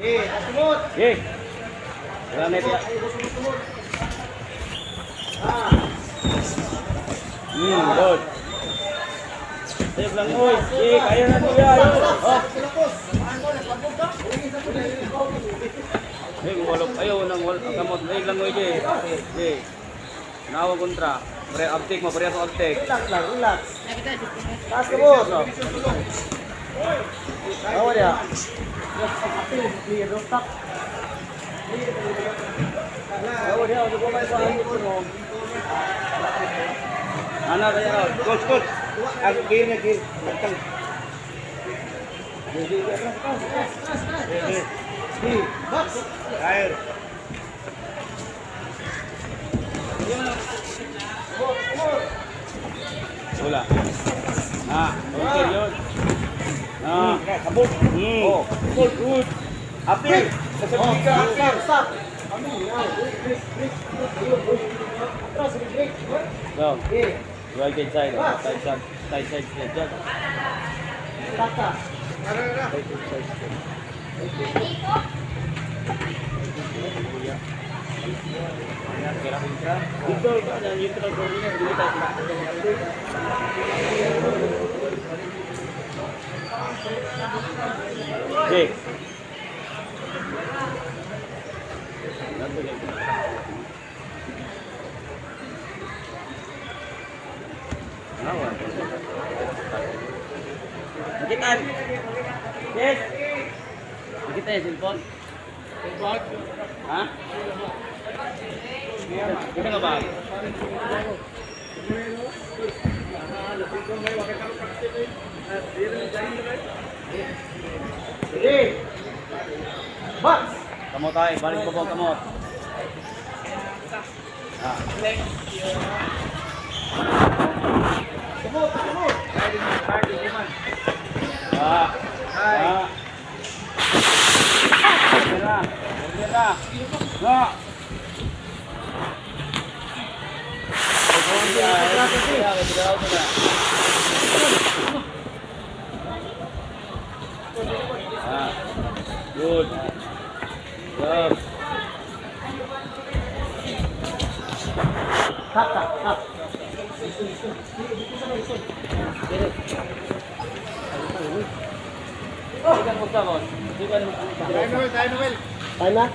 Asimot. Wala na ito. Good. Safe lang, oy. Kaya na ito yan. Oh. Walop ayaw nang kamot. Lang, oy. Nawa kontra. Uptake mo, parehas uptake. Relax. Taas ka mo. Awa dia. Clear, stop. Awa dia, untuk kau main bahan itu no. Anak saya, coach. Aku gear. Matang. Box. Air. Bola. Okay yun. Kabut. Oh, good. Apil. Stop. Break. Go. Right side. Side side. Stop. Dito ada neutral coordinate dito tayo. Okay. Magitan. Yes. Kita ya telepon. Ha? Kita nggak bang? Box. Kamot tayo, balik ko po kamot. Kabut. Good. Tap. Ikan mo sa boss. Ikan mo. Time na?